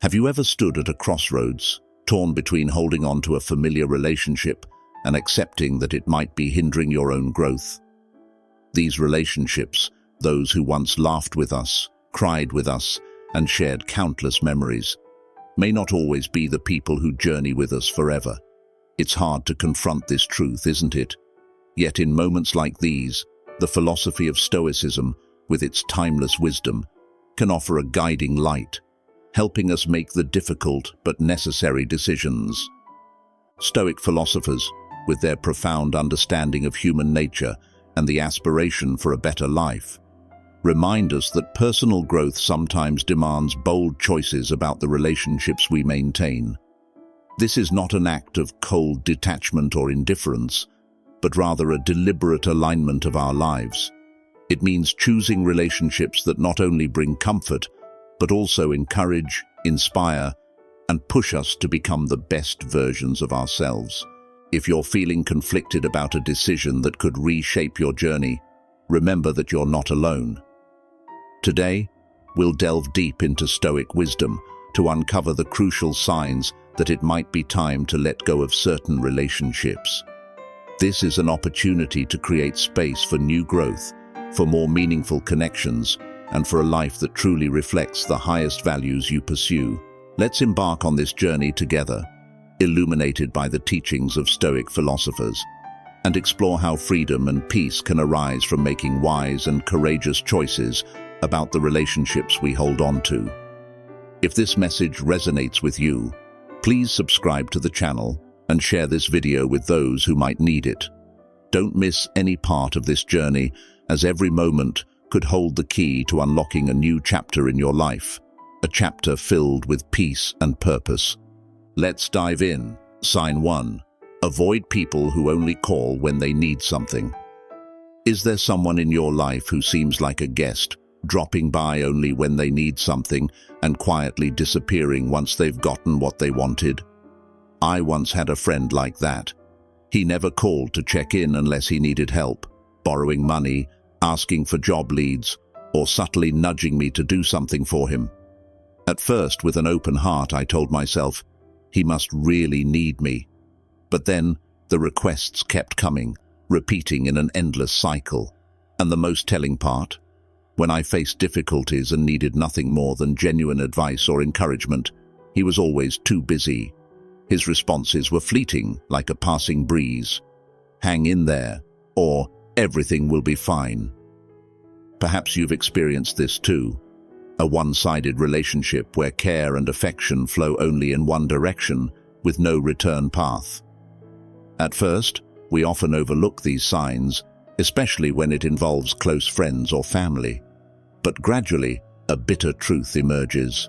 Have you ever stood at a crossroads, torn between holding on to a familiar relationship and accepting that it might be hindering your own growth? These relationships, those who once laughed with us, cried with us, and shared countless memories, may not always be the people who journey with us forever. It's hard to confront this truth, isn't it? Yet in moments like these, the philosophy of Stoicism, with its timeless wisdom, can offer a guiding light, helping us make the difficult but necessary decisions. Stoic philosophers, with their profound understanding of human nature and the aspiration for a better life, remind us that personal growth sometimes demands bold choices about the relationships we maintain. This is not an act of cold detachment or indifference, but rather a deliberate alignment of our lives. It means choosing relationships that not only bring comfort, but also encourage, inspire, and push us to become the best versions of ourselves. If you're feeling conflicted about a decision that could reshape your journey, remember that you're not alone. Today, we'll delve deep into Stoic wisdom to uncover the crucial signs that it might be time to let go of certain relationships. This is an opportunity to create space for new growth, for more meaningful connections, and for a life that truly reflects the highest values you pursue. Let's embark on this journey together, illuminated by the teachings of Stoic philosophers, and explore how freedom and peace can arise from making wise and courageous choices about the relationships we hold on to. If this message resonates with you, please subscribe to the channel and share this video with those who might need it. Don't miss any part of this journey, as every moment could hold the key to unlocking a new chapter in your life, a chapter filled with peace and purpose. Let's dive in. Sign 1. Avoid people who only call when they need something. Is there someone in your life who seems like a guest, dropping by only when they need something and quietly disappearing once they've gotten what they wanted? I once had a friend like that. He never called to check in unless he needed help, borrowing money, asking for job leads, or subtly nudging me to do something for him. At first, with an open heart, I told myself, he must really need me. But then, the requests kept coming, repeating in an endless cycle. And the most telling part? When I faced difficulties and needed nothing more than genuine advice or encouragement, he was always too busy. His responses were fleeting, like a passing breeze. Hang in there, or everything will be fine. Perhaps you've experienced this too. A one-sided relationship where care and affection flow only in one direction, with no return path. At first, we often overlook these signs, especially when it involves close friends or family. But gradually, a bitter truth emerges.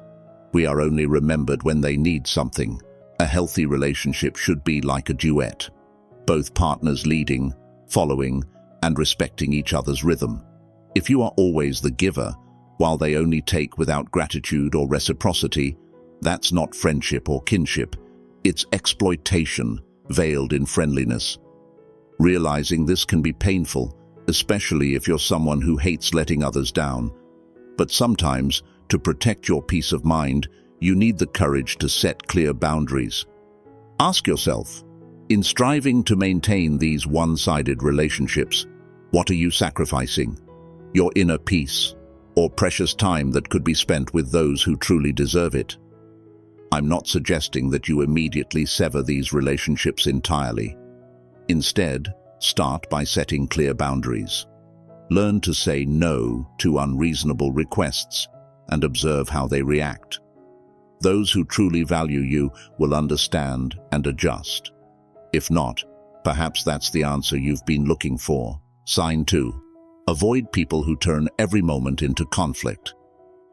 We are only remembered when they need something. A healthy relationship should be like a duet, both partners leading, following, and respecting each other's rhythm. If you are always the giver, while they only take without gratitude or reciprocity, that's not friendship or kinship. It's exploitation, veiled in friendliness. Realizing this can be painful, especially if you're someone who hates letting others down. But sometimes, to protect your peace of mind, you need the courage to set clear boundaries. Ask yourself, in striving to maintain these one-sided relationships, what are you sacrificing? Your inner peace, or precious time that could be spent with those who truly deserve it? I'm not suggesting that you immediately sever these relationships entirely. Instead, start by setting clear boundaries. Learn to say no to unreasonable requests and observe how they react. Those who truly value you will understand and adjust. If not, perhaps that's the answer you've been looking for. Sign 2. Avoid people who turn every moment into conflict.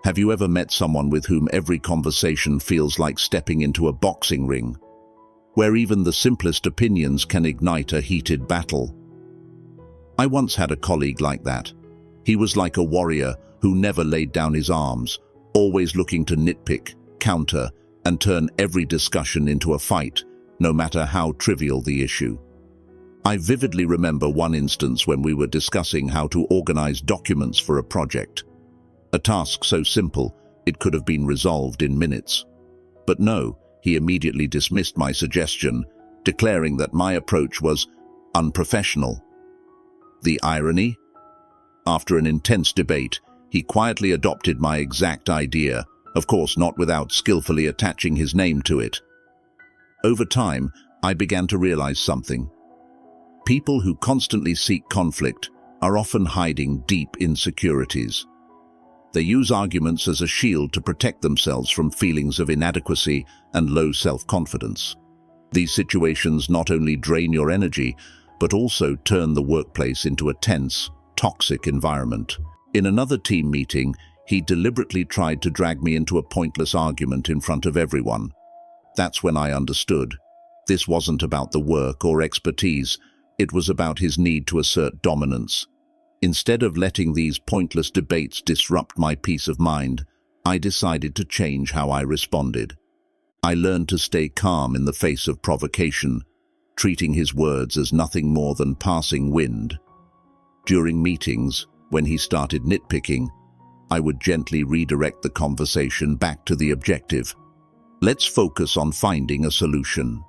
Have you ever met someone with whom every conversation feels like stepping into a boxing ring, where even the simplest opinions can ignite a heated battle? I once had a colleague like that. He was like a warrior who never laid down his arms, always looking to nitpick, counter, and turn every discussion into a fight, no matter how trivial the issue. I vividly remember one instance when we were discussing how to organize documents for a project. A task so simple, it could have been resolved in minutes. But no, he immediately dismissed my suggestion, declaring that my approach was unprofessional. The irony? After an intense debate, he quietly adopted my exact idea, of course not without skillfully attaching his name to it. Over time, I began to realize something. People who constantly seek conflict are often hiding deep insecurities. They use arguments as a shield to protect themselves from feelings of inadequacy and low self-confidence. These situations not only drain your energy, but also turn the workplace into a tense, toxic environment. In another team meeting, he deliberately tried to drag me into a pointless argument in front of everyone. That's when I understood. This wasn't about the work or expertise, it was about his need to assert dominance. Instead of letting these pointless debates disrupt my peace of mind, I decided to change how I responded. I learned to stay calm in the face of provocation, treating his words as nothing more than passing wind. During meetings, when he started nitpicking, I would gently redirect the conversation back to the objective. Let's focus on finding a solution.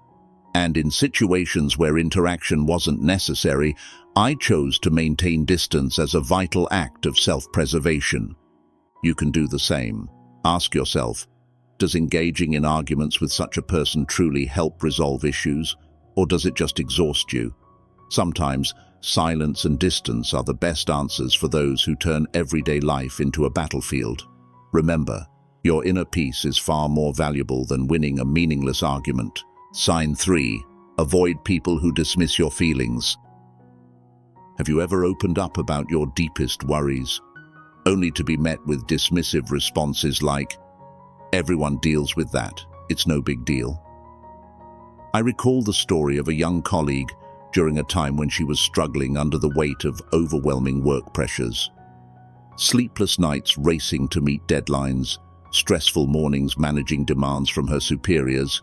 And in situations where interaction wasn't necessary, I chose to maintain distance as a vital act of self-preservation. You can do the same. Ask yourself, does engaging in arguments with such a person truly help resolve issues, or does it just exhaust you? Sometimes, silence and distance are the best answers for those who turn everyday life into a battlefield. Remember, your inner peace is far more valuable than winning a meaningless argument. Sign 3. Avoid people who dismiss your feelings. Have you ever opened up about your deepest worries, only to be met with dismissive responses like, "Everyone deals with that, it's no big deal"? I recall the story of a young colleague during a time when she was struggling under the weight of overwhelming work pressures. Sleepless nights racing to meet deadlines, stressful mornings managing demands from her superiors,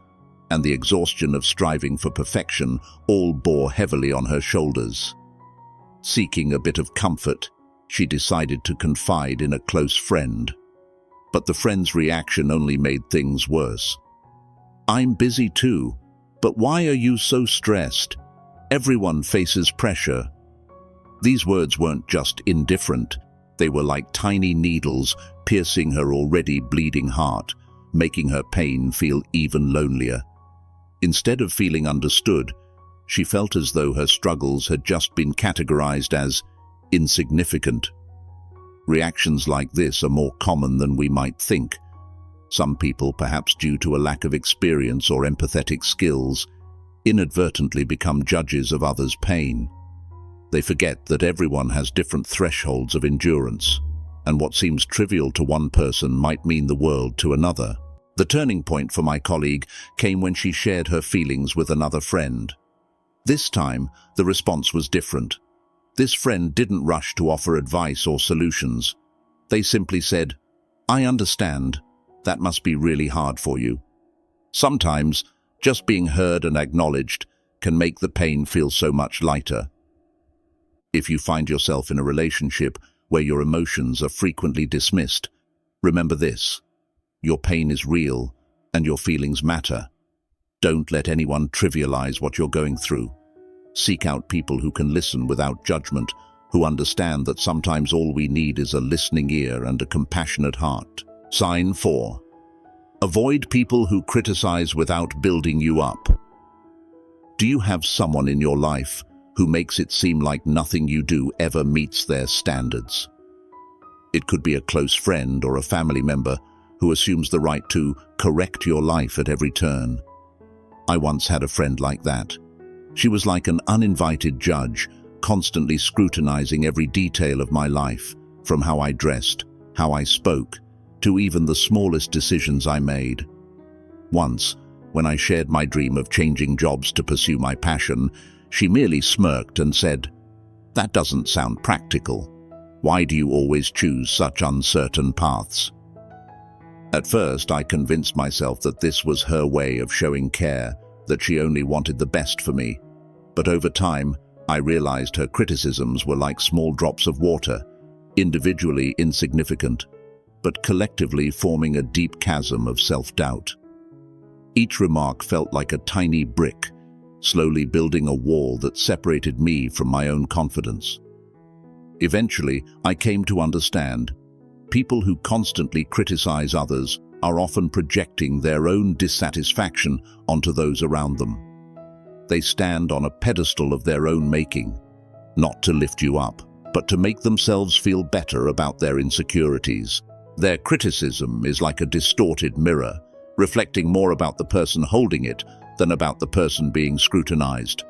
and the exhaustion of striving for perfection all bore heavily on her shoulders. Seeking a bit of comfort, she decided to confide in a close friend. But the friend's reaction only made things worse. "I'm busy too, but why are you so stressed? Everyone faces pressure." These words weren't just indifferent, they were like tiny needles piercing her already bleeding heart, making her pain feel even lonelier. Instead of feeling understood, she felt as though her struggles had just been categorized as insignificant. Reactions like this are more common than we might think. Some people, perhaps due to a lack of experience or empathetic skills, inadvertently become judges of others' pain. They forget that everyone has different thresholds of endurance, and what seems trivial to one person might mean the world to another. The turning point for my colleague came when she shared her feelings with another friend. This time, the response was different. This friend didn't rush to offer advice or solutions. They simply said, "I understand. That must be really hard for you." Sometimes, just being heard and acknowledged can make the pain feel so much lighter. If you find yourself in a relationship where your emotions are frequently dismissed, remember this: your pain is real and your feelings matter. Don't let anyone trivialize what you're going through. Seek out people who can listen without judgment, who understand that sometimes all we need is a listening ear and a compassionate heart. Sign 4. Avoid people who criticize without building you up. Do you have someone in your life who makes it seem like nothing you do ever meets their standards? It could be a close friend or a family member who assumes the right to correct your life at every turn. I once had a friend like that. She was like an uninvited judge, constantly scrutinizing every detail of my life, from how I dressed, how I spoke, to even the smallest decisions I made. Once, when I shared my dream of changing jobs to pursue my passion, she merely smirked and said, "That doesn't sound practical. Why do you always choose such uncertain paths?" At first, I convinced myself that this was her way of showing care, that she only wanted the best for me. But over time, I realized her criticisms were like small drops of water, individually insignificant, but collectively forming a deep chasm of self-doubt. Each remark felt like a tiny brick, slowly building a wall that separated me from my own confidence. Eventually, I came to understand, people who constantly criticize others are often projecting their own dissatisfaction onto those around them. They stand on a pedestal of their own making, not to lift you up, but to make themselves feel better about their insecurities. Their criticism is like a distorted mirror, reflecting more about the person holding it than about the person being scrutinized.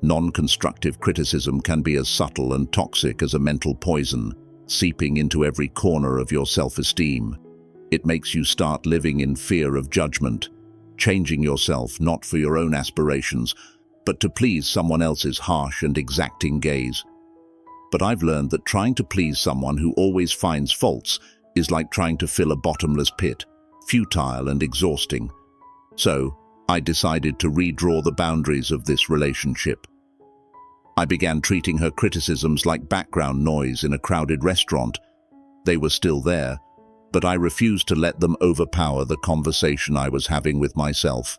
Non-constructive criticism can be as subtle and toxic as a mental poison, seeping into every corner of your self-esteem. It makes you start living in fear of judgment, changing yourself not for your own aspirations, but to please someone else's harsh and exacting gaze. But I've learned that trying to please someone who always finds faults is like trying to fill a bottomless pit, futile and exhausting. So, I decided to redraw the boundaries of this relationship. I began treating her criticisms like background noise in a crowded restaurant. They were still there, but I refused to let them overpower the conversation I was having with myself.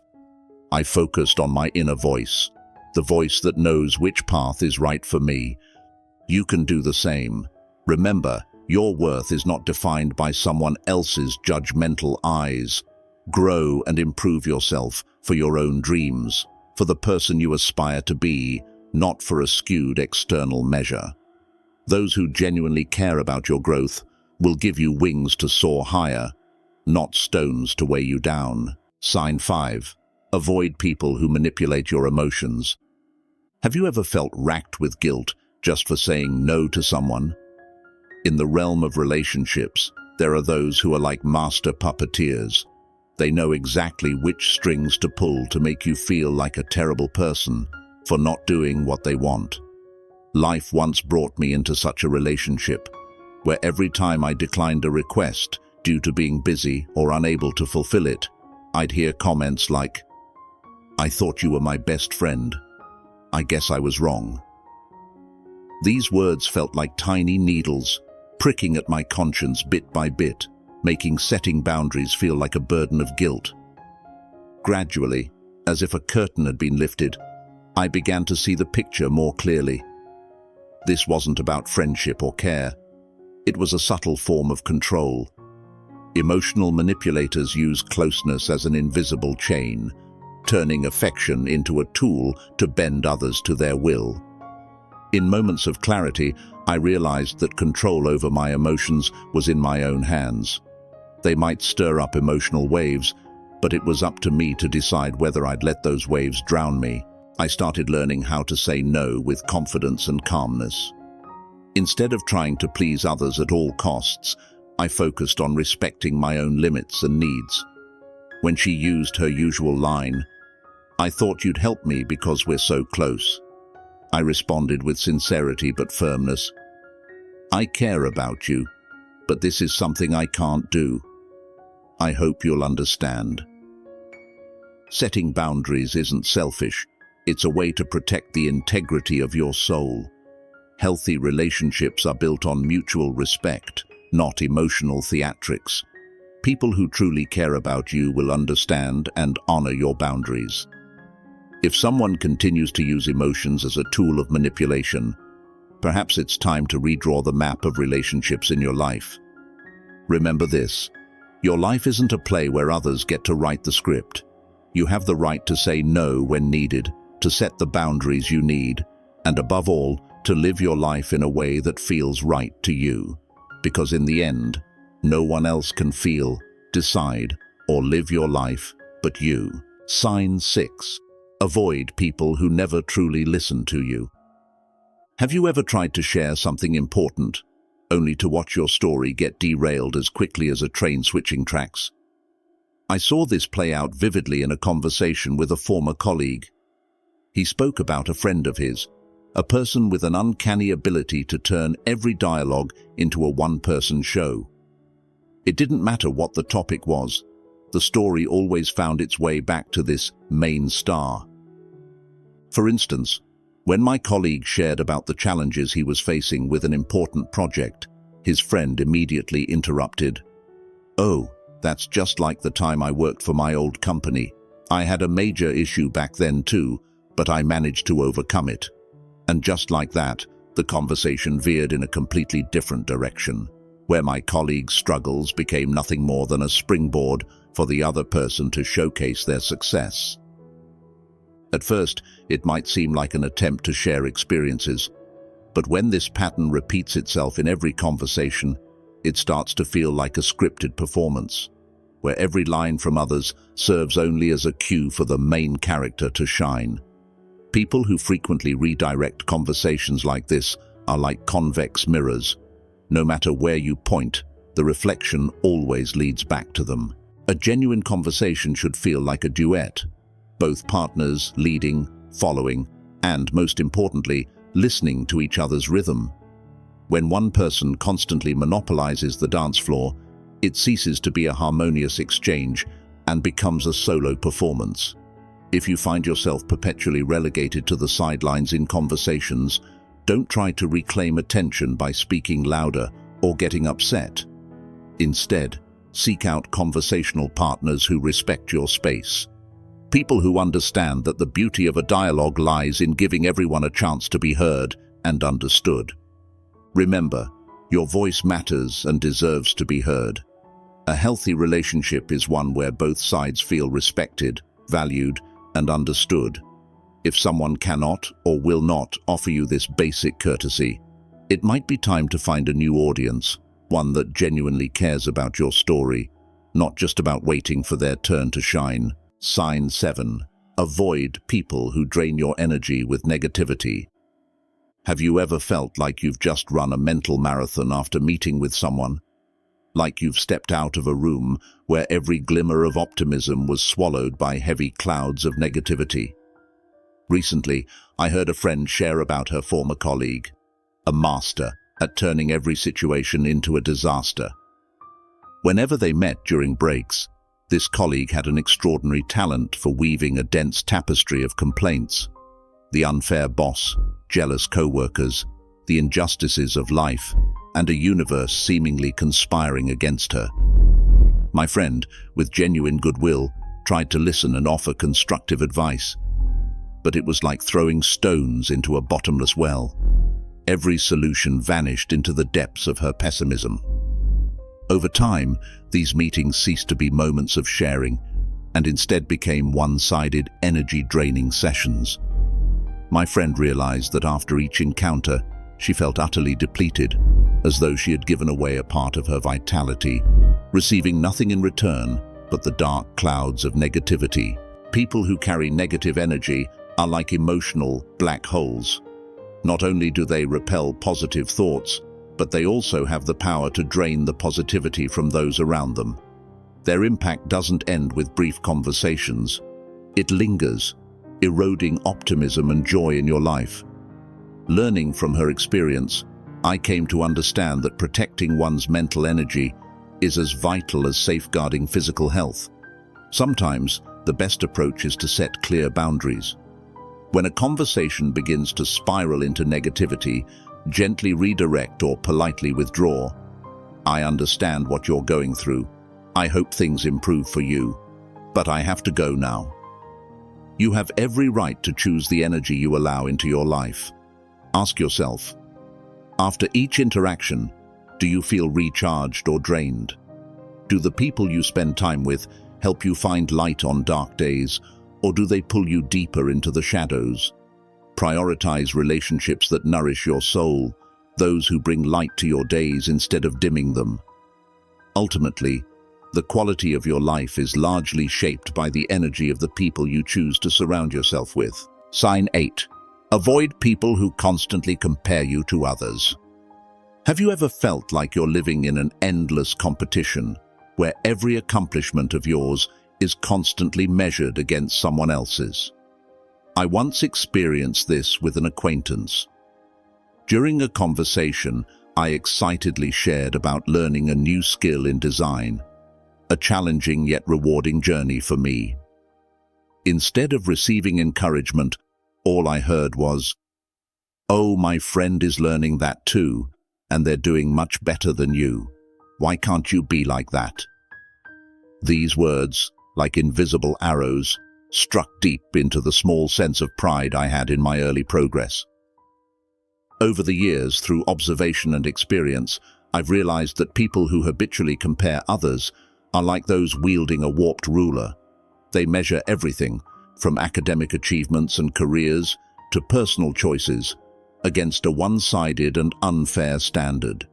I focused on my inner voice, the voice that knows which path is right for me. You can do the same. Remember, your worth is not defined by someone else's judgmental eyes. Grow and improve yourself for your own dreams, for the person you aspire to be, not for a skewed external measure. Those who genuinely care about your growth will give you wings to soar higher, not stones to weigh you down. Sign 5. Avoid people who manipulate your emotions. Have you ever felt racked with guilt just for saying no to someone? In the realm of relationships, there are those who are like master puppeteers. They know exactly which strings to pull to make you feel like a terrible person for not doing what they want. Life once brought me into such a relationship, where every time I declined a request due to being busy or unable to fulfill it, I'd hear comments like, "I thought you were my best friend. I guess I was wrong." These words felt like tiny needles, pricking at my conscience bit by bit, making setting boundaries feel like a burden of guilt. Gradually, as if a curtain had been lifted, I began to see the picture more clearly. This wasn't about friendship or care. It was a subtle form of control. Emotional manipulators use closeness as an invisible chain, turning affection into a tool to bend others to their will. In moments of clarity, I realized that control over my emotions was in my own hands. They might stir up emotional waves, but it was up to me to decide whether I'd let those waves drown me. I started learning how to say no with confidence and calmness. Instead of trying to please others at all costs, I focused on respecting my own limits and needs. When she used her usual line, "I thought you'd help me because we're so close," I responded with sincerity but firmness, "I care about you, but this is something I can't do. I hope you'll understand." Setting boundaries isn't selfish. It's a way to protect the integrity of your soul. Healthy relationships are built on mutual respect, not emotional theatrics. People who truly care about you will understand and honor your boundaries. If someone continues to use emotions as a tool of manipulation, perhaps it's time to redraw the map of relationships in your life. Remember this: your life isn't a play where others get to write the script. You have the right to say no when needed, to set the boundaries you need, and above all, to live your life in a way that feels right to you. Because in the end, no one else can feel, decide, or live your life but you. Sign 6. Avoid people who never truly listen to you. Have you ever tried to share something important, only to watch your story get derailed as quickly as a train switching tracks? I saw this play out vividly in a conversation with a former colleague. He spoke about a friend of his, a person with an uncanny ability to turn every dialogue into a one-person show. It didn't matter what the topic was, the story always found its way back to this main star. For instance, when my colleague shared about the challenges he was facing with an important project, his friend immediately interrupted. "Oh, That's just like the time I worked for my old company. I had a major issue back then too, but I managed to overcome it. And just like that, the conversation veered in a completely different direction, where my colleague's struggles became nothing more than a springboard for the other person to showcase their success. At first, it might seem like an attempt to share experiences, but when this pattern repeats itself in every conversation, it starts to feel like a scripted performance, where every line from others serves only as a cue for the main character to shine. People who frequently redirect conversations like this are like convex mirrors. No matter where you point, the reflection always leads back to them. A genuine conversation should feel like a duet, both partners leading, following, and, most importantly, listening to each other's rhythm. When one person constantly monopolizes the dance floor, it ceases to be a harmonious exchange and becomes a solo performance. If you find yourself perpetually relegated to the sidelines in conversations, don't try to reclaim attention by speaking louder or getting upset. Instead, seek out conversational partners who respect your space. People who understand that the beauty of a dialogue lies in giving everyone a chance to be heard and understood. Remember, your voice matters and deserves to be heard. A healthy relationship is one where both sides feel respected, valued, and understood. If someone cannot or will not offer you this basic courtesy, it might be time to find a new audience, one that genuinely cares about your story, not just about waiting for their turn to shine. Sign 7. Avoid people who drain your energy with negativity. Have you ever felt like you've just run a mental marathon after meeting with someone? Like you've stepped out of a room where every glimmer of optimism was swallowed by heavy clouds of negativity? Recently, I heard a friend share about her former colleague, a master at turning every situation into a disaster. Whenever they met during breaks, this colleague had an extraordinary talent for weaving a dense tapestry of complaints. The unfair boss, jealous co-workers, the injustices of life, and a universe seemingly conspiring against her. My friend, with genuine goodwill, tried to listen and offer constructive advice, but it was like throwing stones into a bottomless well. Every solution vanished into the depths of her pessimism. Over time, these meetings ceased to be moments of sharing and instead became one-sided, energy-draining sessions. My friend realized that after each encounter, she felt utterly depleted, as though she had given away a part of her vitality, receiving nothing in return but the dark clouds of negativity. People who carry negative energy are like emotional black holes. Not only do they repel positive thoughts, but they also have the power to drain the positivity from those around them. Their impact doesn't end with brief conversations. It lingers, eroding optimism and joy in your life. Learning from her experience, I came to understand that protecting one's mental energy is as vital as safeguarding physical health. Sometimes, the best approach is to set clear boundaries. When a conversation begins to spiral into negativity, gently redirect or politely withdraw. I understand what you're going through. I hope things improve for you, but I have to go now. You have every right to choose the energy you allow into your life. Ask yourself, after each interaction, do you feel recharged or drained? Do the people you spend time with help you find light on dark days, or do they pull you deeper into the shadows? Prioritize relationships that nourish your soul, those who bring light to your days instead of dimming them. Ultimately, the quality of your life is largely shaped by the energy of the people you choose to surround yourself with. Sign 8. Avoid people who constantly compare you to others. Have you ever felt like you're living in an endless competition, where every accomplishment of yours is constantly measured against someone else's? I once experienced this with an acquaintance. During a conversation, I excitedly shared about learning a new skill in design, a challenging yet rewarding journey for me. Instead of receiving encouragement, all I heard was, "Oh, my friend is learning that too, and they're doing much better than you. Why can't you be like that?" These words, like invisible arrows, struck deep into the small sense of pride I had in my early progress. Over the years, through observation and experience, I've realized that people who habitually compare others are like those wielding a warped ruler. They measure everything, from academic achievements and careers to personal choices, against a one-sided and unfair standard.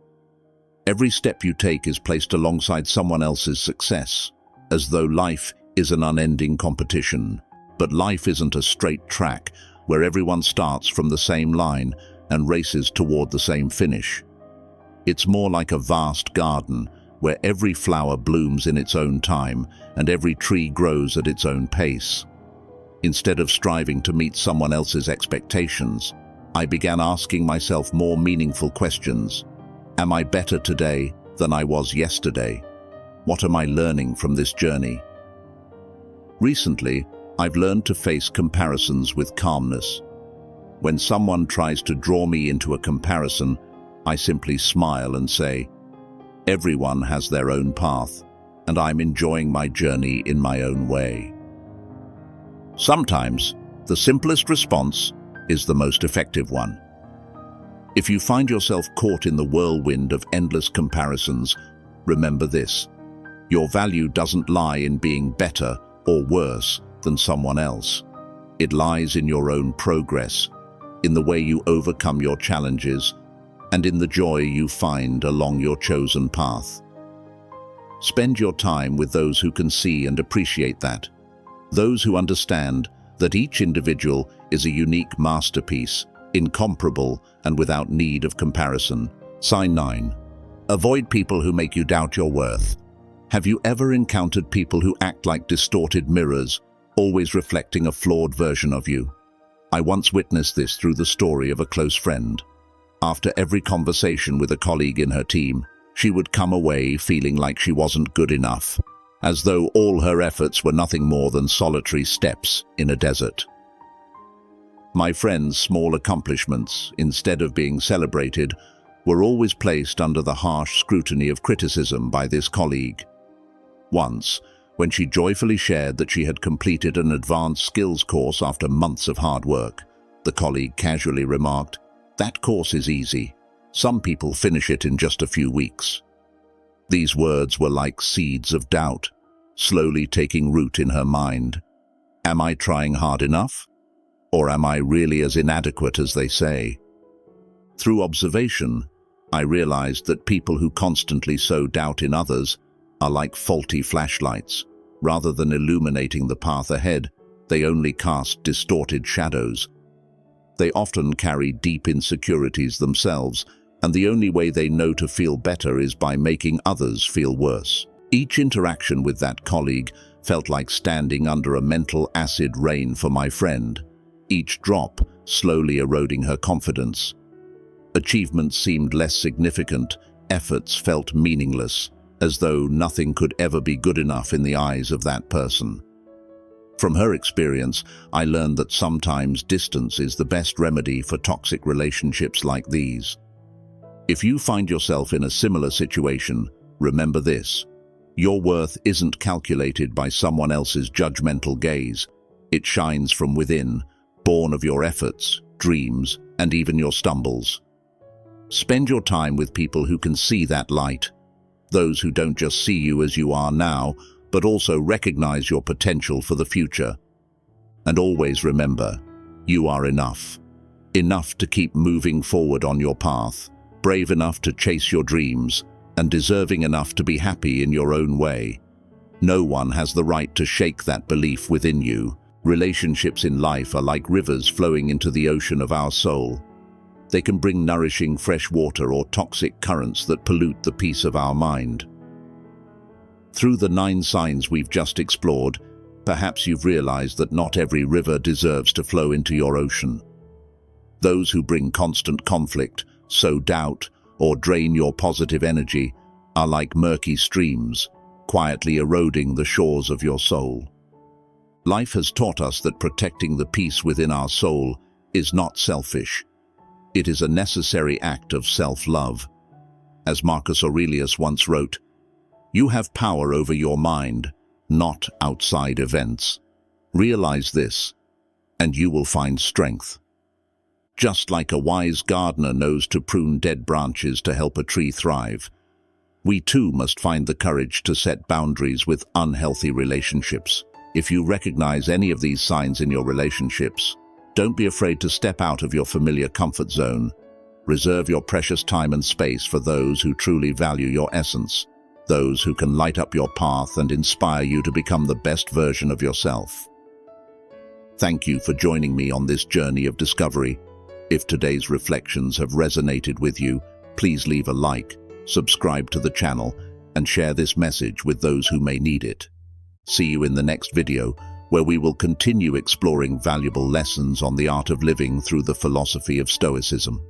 Every step you take is placed alongside someone else's success, as though life is an unending competition. But life isn't a straight track where everyone starts from the same line and races toward the same finish. It's more like a vast garden where every flower blooms in its own time and every tree grows at its own pace. Instead of striving to meet someone else's expectations, I began asking myself more meaningful questions. Am I better today than I was yesterday? What am I learning from this journey? Recently, I've learned to face comparisons with calmness. When someone tries to draw me into a comparison, I simply smile and say, everyone has their own path, and I'm enjoying my journey in my own way. Sometimes, the simplest response is the most effective one. If you find yourself caught in the whirlwind of endless comparisons, remember this: your value doesn't lie in being better or worse than someone else. It lies in your own progress, in the way you overcome your challenges, and in the joy you find along your chosen path. Spend your time with those who can see and appreciate that. Those who understand that each individual is a unique masterpiece, incomparable and without need of comparison. Sign 9. Avoid people who make you doubt your worth. Have you ever encountered people who act like distorted mirrors, always reflecting a flawed version of you? I once witnessed this through the story of a close friend. After every conversation with a colleague in her team, she would come away feeling like she wasn't good enough, as though all her efforts were nothing more than solitary steps in a desert. My friend's small accomplishments, instead of being celebrated, were always placed under the harsh scrutiny of criticism by this colleague. Once, when she joyfully shared that she had completed an advanced skills course after months of hard work, the colleague casually remarked, "That course is easy. Some people finish it in just a few weeks." These words were like seeds of doubt, slowly taking root in her mind. Am I trying hard enough? Or am I really as inadequate as they say? Through observation, I realized that people who constantly sow doubt in others are like faulty flashlights. Rather than illuminating the path ahead, they only cast distorted shadows. They often carry deep insecurities themselves, and the only way they know to feel better is by making others feel worse. Each interaction with that colleague felt like standing under a mental acid rain for my friend, each drop slowly eroding her confidence. Achievements seemed less significant, efforts felt meaningless, as though nothing could ever be good enough in the eyes of that person. From her experience, I learned that sometimes distance is the best remedy for toxic relationships like these. If you find yourself in a similar situation, remember this: your worth isn't calculated by someone else's judgmental gaze. It shines from within, born of your efforts, dreams, and even your stumbles. Spend your time with people who can see that light, those who don't just see you as you are now, but also recognize your potential for the future. And always remember, you are enough. Enough to keep moving forward on your path, brave enough to chase your dreams, and deserving enough to be happy in your own way. No one has the right to shake that belief within you. Relationships in life are like rivers flowing into the ocean of our soul. They can bring nourishing fresh water or toxic currents that pollute the peace of our mind. Through the 9 signs we've just explored, perhaps you've realized that not every river deserves to flow into your ocean. Those who bring constant conflict, sow doubt, or drain your positive energy are like murky streams, quietly eroding the shores of your soul. Life has taught us that protecting the peace within our soul is not selfish. It is a necessary act of self-love. As Marcus Aurelius once wrote, "You have power over your mind, not outside events. Realize this, and you will find strength. Just like a wise gardener knows to prune dead branches to help a tree thrive, we too must find the courage to set boundaries with unhealthy relationships. If you recognize any of these signs in your relationships, don't be afraid to step out of your familiar comfort zone. Reserve your precious time and space for those who truly value your essence, those who can light up your path and inspire you to become the best version of yourself. Thank you for joining me on this journey of discovery. If today's reflections have resonated with you, please leave a like, subscribe to the channel, and share this message with those who may need it. See you in the next video, where we will continue exploring valuable lessons on the art of living through the philosophy of Stoicism.